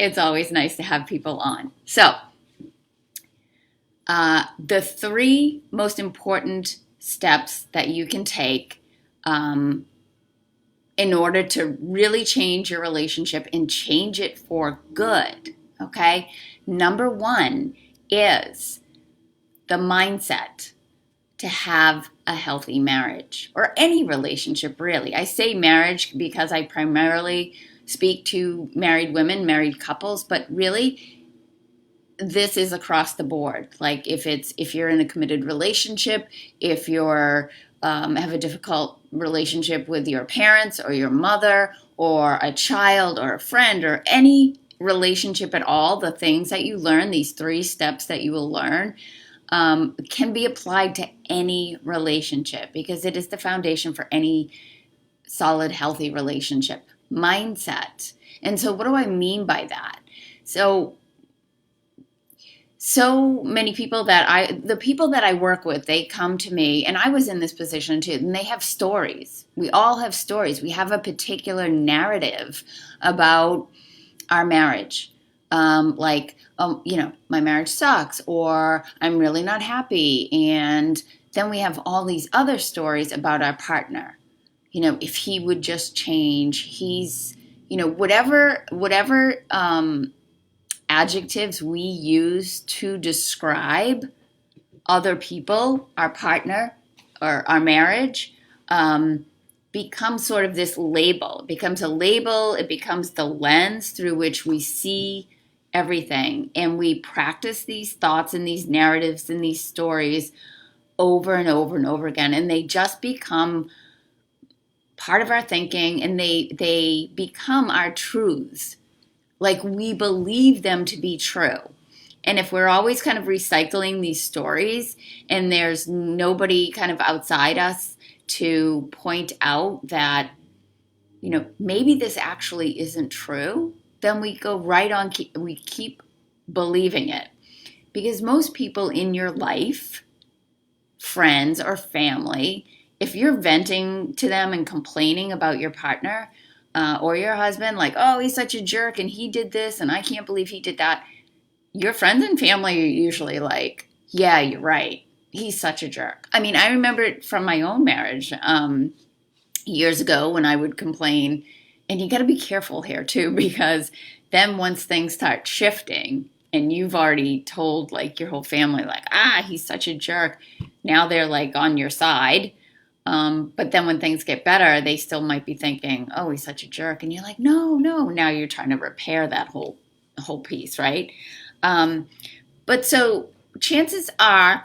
It's always nice to have people on. So, the three most important steps that you can take um, in order to really change your relationship and change it for good. Okay. Number one is the mindset to have a healthy marriage or any relationship, really. I say marriage because I primarily speak to married women, married couples, but really this is across the board. Like if you're in a committed relationship, if you're have a difficult relationship with your parents or your mother or a child or a friend or any relationship at all, the things that you learn, these three steps that you will learn, can be applied to any relationship because it is the foundation for any solid, healthy relationship. Mindset. And so, what do I mean by that? So many people the people that I work with, they come to me, and I was in this position too, and they have stories. We all have stories. We have a particular narrative about our marriage. My marriage sucks, or I'm really not happy. And then we have all these other stories about our partner. If he would just change, he's, whatever adjectives we use to describe other people, our partner, or our marriage, becomes sort of this label. It becomes a label. It becomes the lens through which we see everything. And we practice these thoughts and these narratives and these stories over and over and over again. And they just become part of our thinking, and they become our truths. Like we believe them to be true. And if we're always kind of recycling these stories and there's nobody kind of outside us to point out that, maybe this actually isn't true, then we go right on, we keep believing it. Because most people in your life, friends or family, if you're venting to them and complaining about your partner, or your husband, like, oh, he's such a jerk and he did this and I can't believe he did that. Your friends and family are usually like, yeah, you're right. He's such a jerk. I mean, I remember it from my own marriage years ago when I would complain. And you got to be careful here too, because then once things start shifting and you've already told like your whole family, like, he's such a jerk. Now they're like on your side. But then when things get better, they still might be thinking, oh, he's such a jerk. And you're like, no. Now you're trying to repair that whole piece, right? But so chances are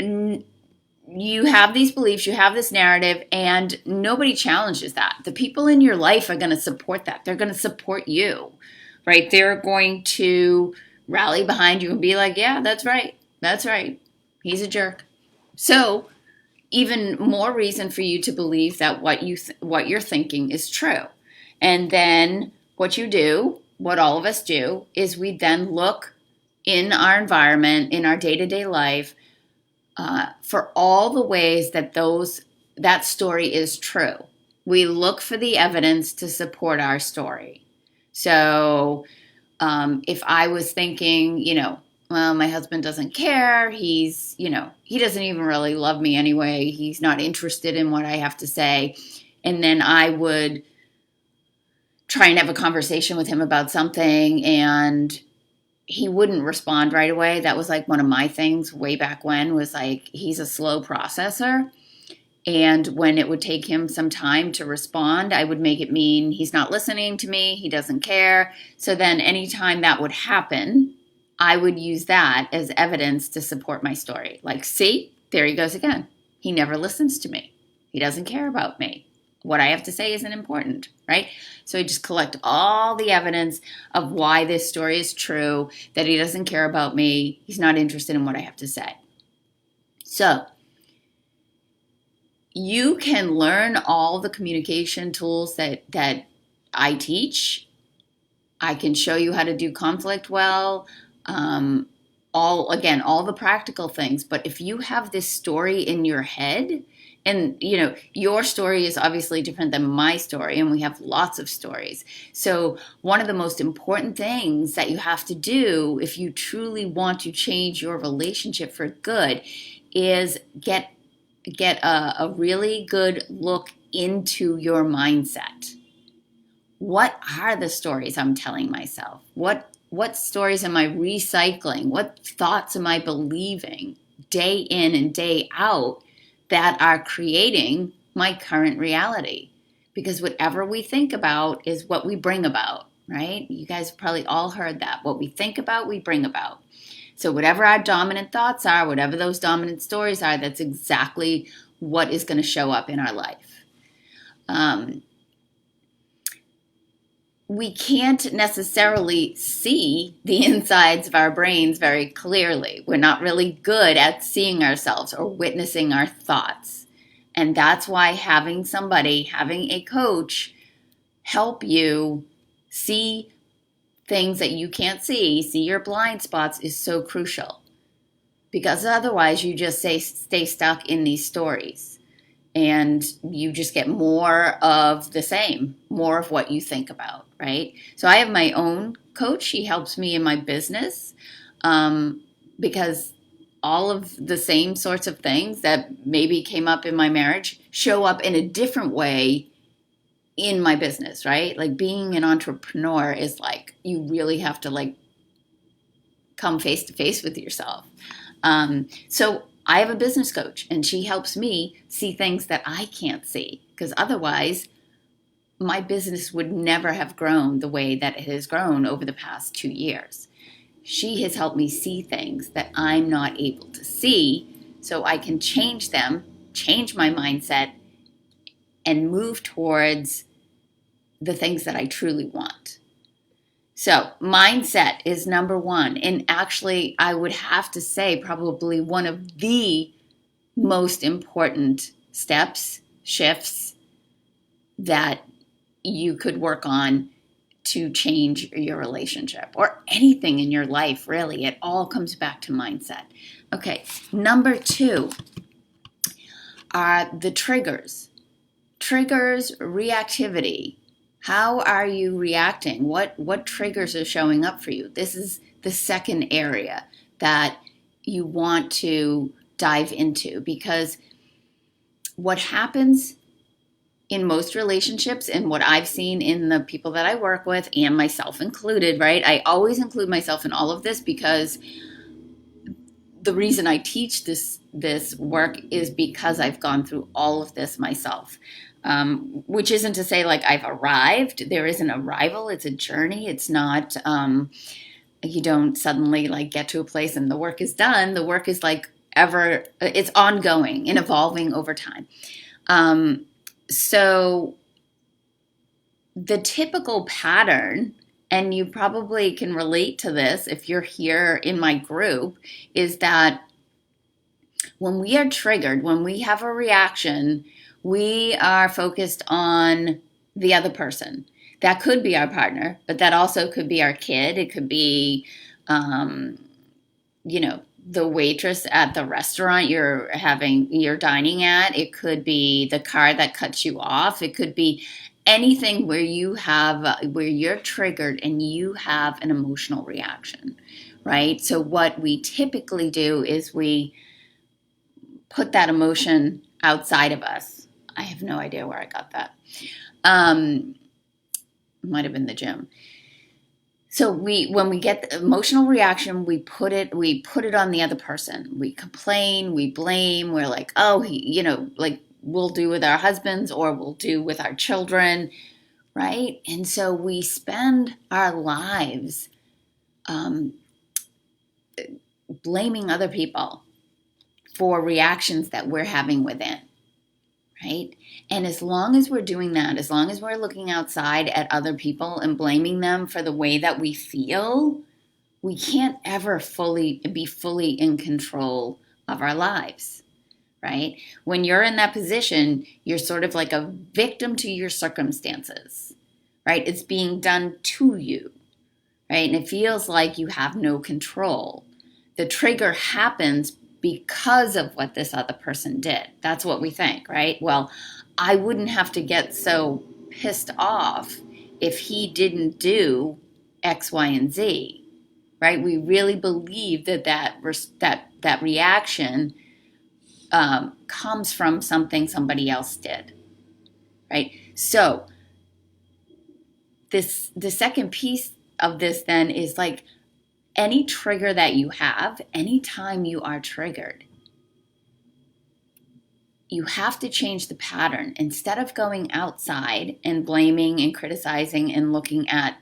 you have these beliefs, you have this narrative, and nobody challenges that. The people in your life are going to support that. They're going to support you, right? They're going to rally behind you and be like, yeah, that's right. That's right. He's a jerk. So even more reason for you to believe that what you're thinking is true. And then what you do, what all of us do, is we then look in our environment, in our day-to-day life, for all the ways that that story is true. We look for the evidence to support our story. So if I was thinking, well, my husband doesn't care. He doesn't even really love me anyway. He's not interested in what I have to say. And then I would try and have a conversation with him about something and he wouldn't respond right away. That was like one of my things way back when, was like, he's a slow processor. And when it would take him some time to respond, I would make it mean he's not listening to me. He doesn't care. So then anytime that would happen, I would use that as evidence to support my story. Like, see, there he goes again. He never listens to me. He doesn't care about me. What I have to say isn't important, right? So I just collect all the evidence of why this story is true, that he doesn't care about me. He's not interested in what I have to say. So you can learn all the communication tools that I teach. I can show you how to do conflict well. All the practical things. But if you have this story in your head And, your story is obviously different than my story, and we have lots of stories. So, one of the most important things that you have to do if you truly want to change your relationship for good is get a really good look into your mindset. What are the stories I'm telling myself? What stories am I recycling? What thoughts am I believing day in and day out that are creating my current reality? Because whatever we think about is what we bring about, right? You guys have probably all heard that. What we think about, we bring about. So whatever our dominant thoughts are, whatever those dominant stories are, that's exactly what is going to show up in our life. We can't necessarily see the insides of our brains very clearly. We're not really good at seeing ourselves or witnessing our thoughts. And that's why having a coach help you see things that you can't see your blind spots is so crucial. Because otherwise you just stay stuck in these stories. And you just get more of the same, more of what you think about, right? So I have my own coach. She helps me in my business because all of the same sorts of things that maybe came up in my marriage show up in a different way in my business, right? Like being an entrepreneur is like, you really have to like come face to face with yourself. So I have a business coach, and she helps me see things that I can't see, because otherwise my business would never have grown the way that it has grown over the past 2 years. She has helped me see things that I'm not able to see, so I can change them, change my mindset, and move towards the things that I truly want. So mindset is number one. And actually, I would have to say probably one of the most important steps, shifts that you could work on to change your relationship or anything in your life, really. It all comes back to mindset. Okay, number 2 are the triggers. Triggers, reactivity. How are you reacting? What triggers are showing up for you? This is the second area that you want to dive into, because what happens in most relationships, and what I've seen in the people that I work with, and myself included, right? I always include myself in all of this because the reason I teach this work is because I've gone through all of this myself. Which isn't to say like I've arrived. There is an arrival. It's a journey. It's not, you don't suddenly like get to a place and the work is done. The work is like it's ongoing and evolving over time. So the typical pattern, and you probably can relate to this if you're here in my group, is that when we are triggered, when we have a reaction, we are focused on the other person. That could be our partner, but that also could be our kid. It could be, the waitress at the restaurant you're dining at. It could be the car that cuts you off. It could be anything where you're triggered and you have an emotional reaction, right? So what we typically do is we put that emotion outside of us. I have no idea where I got that. Might have been the gym. So when we get the emotional reaction, we put it on the other person. We complain, we blame. We're like, oh, like we'll do with our husbands or we'll do with our children, right? And so we spend our lives blaming other people for reactions that we're having within, right? And as long as we're doing that, as long as we're looking outside at other people and blaming them for the way that we feel, we can't ever be fully in control of our lives, right? When you're in that position, you're sort of like a victim to your circumstances, right? It's being done to you, right? And it feels like you have no control. The trigger happens because of what this other person did. That's what we think, right? Well, I wouldn't have to get so pissed off if he didn't do X, Y, and Z, right? We really believe that reaction comes from something somebody else did, right? So the second piece of this then is like any trigger that you have, anytime you are triggered, you have to change the pattern. Instead of going outside and blaming and criticizing and looking at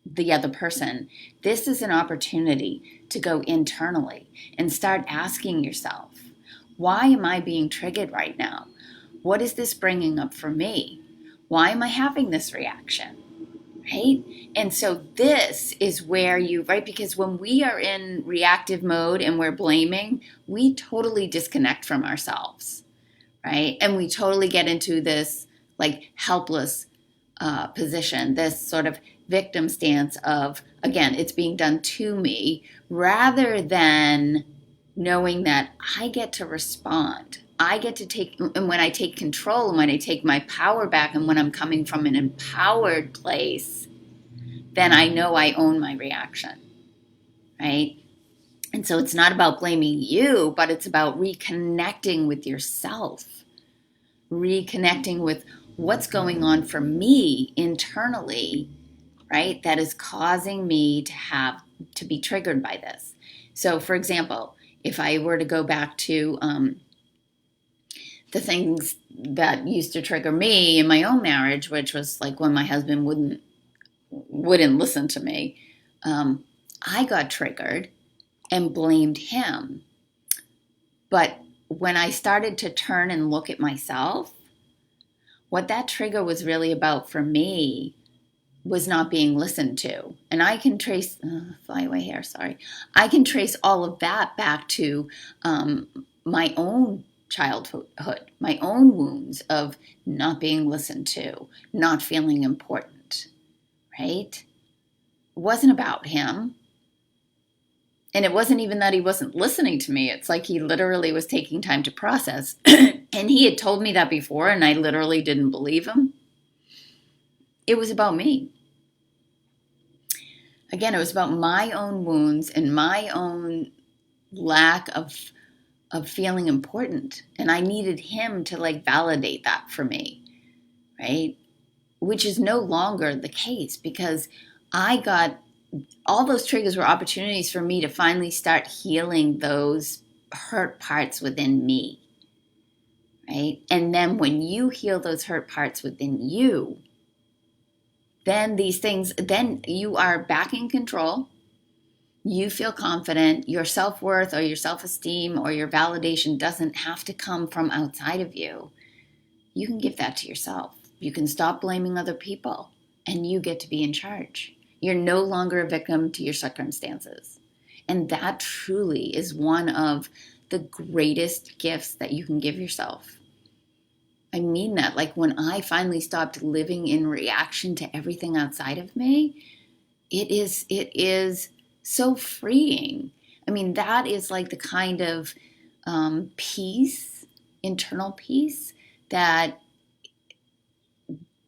the other person, this is an opportunity to go internally and start asking yourself, why am I being triggered right now? What is this bringing up for me? Why am I having this reaction? Right? And so this is where right? Because when we are in reactive mode and we're blaming, we totally disconnect from ourselves, right? And we totally get into this like helpless position, this sort of victim stance of, again, it's being done to me, rather than knowing that I get to respond. I get to take, and when I take control and when I take my power back and when I'm coming from an empowered place, then I know I own my reaction, right? And so it's not about blaming you, but it's about reconnecting with yourself, reconnecting with what's going on for me internally, right? That is causing me to be triggered by this. So for example, if I were to go back to the things that used to trigger me in my own marriage, which was like when my husband wouldn't listen to me, I got triggered and blamed him. But when I started to turn and look at myself, what that trigger was really about for me was not being listened to. And I can trace, fly away here, sorry. I can trace all of that back to my own childhood, my own wounds of not being listened to, not feeling important, right? It wasn't about him. And it wasn't even that he wasn't listening to me. It's like he literally was taking time to process. And he had told me that before, and I literally didn't believe him. It was about me. Again, it was about my own wounds and my own lack of feeling important. And I needed him to like validate that for me, right? Which is no longer the case, because I got all those triggers were opportunities for me to finally start healing those hurt parts within me, right? And then when you heal those hurt parts within you, then then you are back in control. You feel confident. Your self-worth or your self-esteem or your validation doesn't have to come from outside of you. You can give that to yourself. You can stop blaming other people, and you get to be in charge. You're no longer a victim to your circumstances. And that truly is one of the greatest gifts that you can give yourself. I mean that. Like when I finally stopped living in reaction to everything outside of me, it is so freeing. I mean, that is like the kind of peace, internal peace, that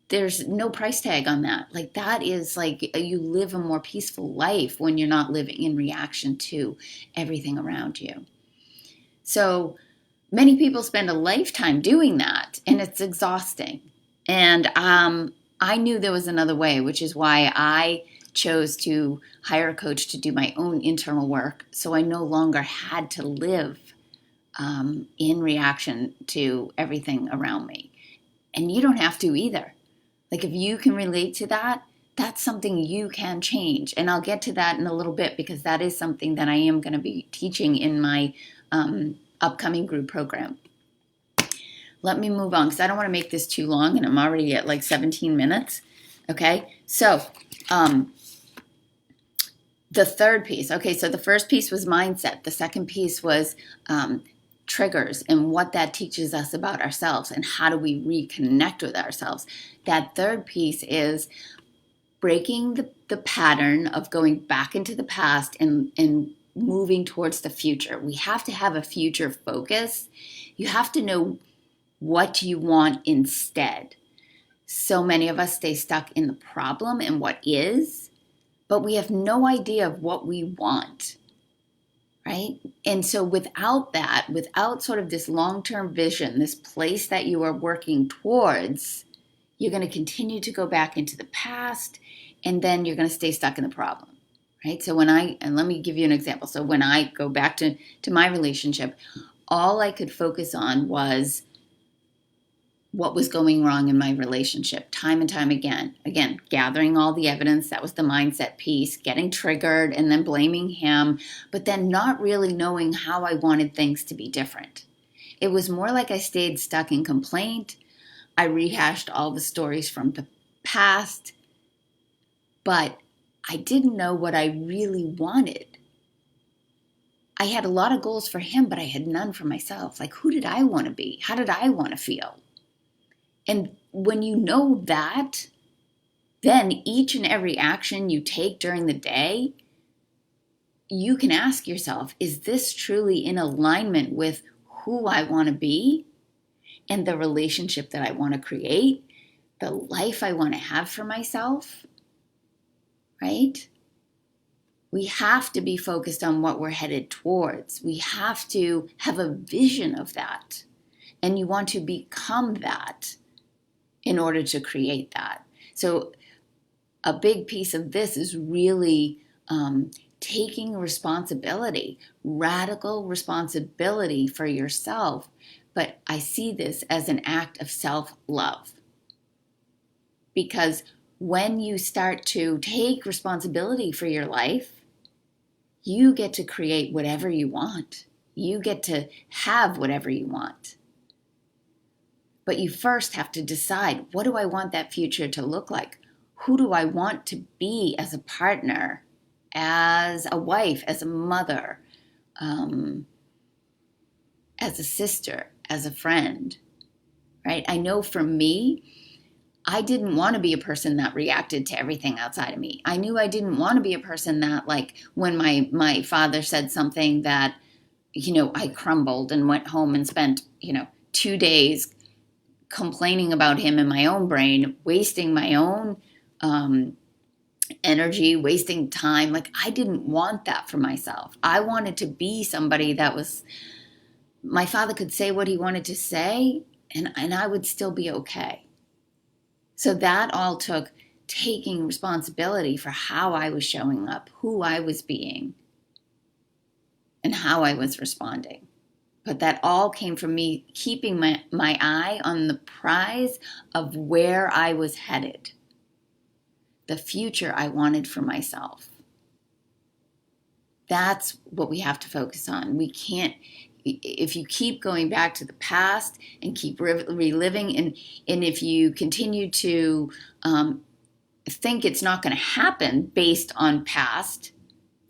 there's no price tag on that. Like that is like you live a more peaceful life when you're not living in reaction to everything around you. So many people spend a lifetime doing that, and it's exhausting. And I knew there was another way, which is why I chose to hire a coach to do my own internal work, so I no longer had to live in reaction to everything around me. And you don't have to either. Like if you can relate to that, that's something you can change. And I'll get to that in a little bit, because that is something that I am going to be teaching in my upcoming group program. Let me move on, because I don't want to make this too long, and I'm already at like 17 minutes. Okay, so the third piece. Okay, so the first piece was mindset. The second piece was triggers and what that teaches us about ourselves and how do we reconnect with ourselves. That third piece is breaking the pattern of going back into the past and moving towards the future. We have to have a future focus. You have to know what you want instead. So many of us stay stuck in the problem and what is, but we have no idea of what we want, right? And so without that, without sort of this long-term vision, this place that you are working towards, you're going to continue to go back into the past, and then you're going to stay stuck in the problem, right? So and let me give you an example. So when I go back to my relationship, all I could focus on was what was going wrong in my relationship time and time again. Again, gathering all the evidence, that was the mindset piece, getting triggered and then blaming him, but then not really knowing how I wanted things to be different. It was more like I stayed stuck in complaint. I rehashed all the stories from the past, but I didn't know what I really wanted. I had a lot of goals for him, but I had none for myself. Like, who did I want to be? How did I want to feel? And when you know that, then each and every action you take during the day, you can ask yourself, is this truly in alignment with who I want to be and the relationship that I want to create, the life I want to have for myself, right? We have to be focused on what we're headed towards. We have to have a vision of that. And you want to become that in order to create that. So a big piece of this is really taking responsibility, radical responsibility for yourself. But I see this as an act of self-love. Because when you start to take responsibility for your life, you get to create whatever you want. You get to have whatever you want. But you first have to decide, what do I want that future to look like? Who do I want to be as a partner, as a wife, as a mother, as a sister, as a friend, right? I know for me, I didn't want to be a person that reacted to everything outside of me. I knew I didn't want to be a person that, like, when my father said something that, I crumbled and went home and spent, 2 days complaining about him in my own brain, wasting my own energy, wasting time. Like, I didn't want that for myself. I wanted to be somebody that was, my father could say what he wanted to say, and I would still be okay. So that all took taking responsibility for how I was showing up, who I was being, and how I was responding. But that all came from me keeping my eye on the prize of where I was headed, the future I wanted for myself. That's what we have to focus on. We can't, if you keep going back to the past and keep reliving, and if you continue to think it's not going to happen based on past,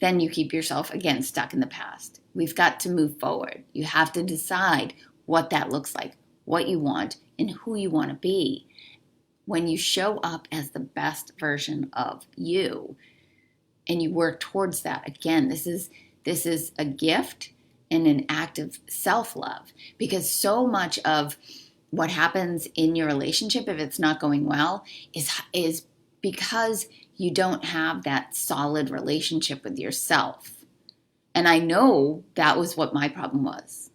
then you keep yourself, again, stuck in the past. We've got to move forward. You have to decide what that looks like, what you want, and who you want to be. When you show up as the best version of you and you work towards that, again, this is a gift and an act of self-love, because so much of what happens in your relationship, if it's not going well, is because you don't have that solid relationship with yourself. And I know that was what my problem was.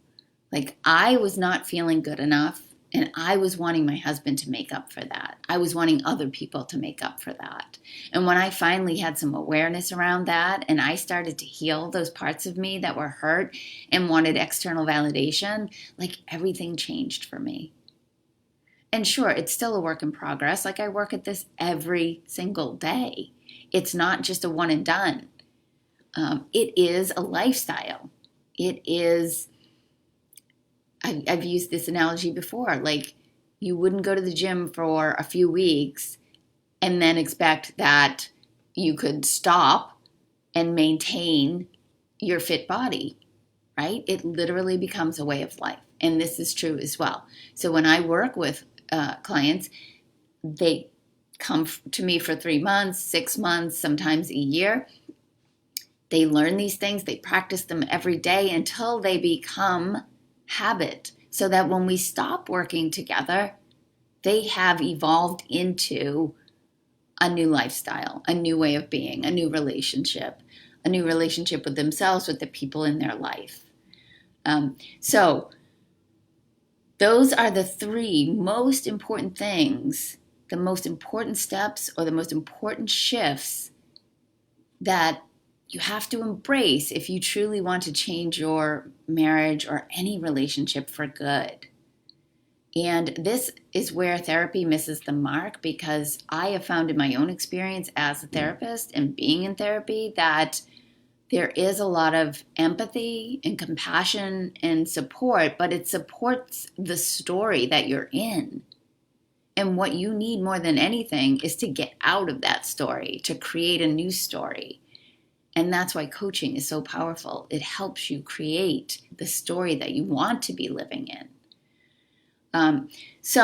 Like, I was not feeling good enough, and I was wanting my husband to make up for that. I was wanting other people to make up for that. And when I finally had some awareness around that, and I started to heal those parts of me that were hurt and wanted external validation, like, everything changed for me. And sure, it's still a work in progress. Like, I work at this every single day. It's not just a one and done. It is a lifestyle. It is, I've used this analogy before, like, you wouldn't go to the gym for a few weeks and then expect that you could stop and maintain your fit body, right? It literally becomes a way of life. And this is true as well. So when I work with clients, they come to me for 3 months, 6 months, sometimes a year. They learn these things, they practice them every day until they become habit, so that when we stop working together, they have evolved into a new lifestyle, a new way of being, a new relationship with themselves, with the people in their life. So those are the three most important things, the most important steps or the most important shifts that you have to embrace if you truly want to change your marriage or any relationship for good. And this is where therapy misses the mark, because I have found in my own experience as a therapist and being in therapy that there is a lot of empathy and compassion and support, but it supports the story that you're in. And what you need more than anything is to get out of that story, to create a new story. And that's why coaching is so powerful. It helps you create the story that you want to be living in. So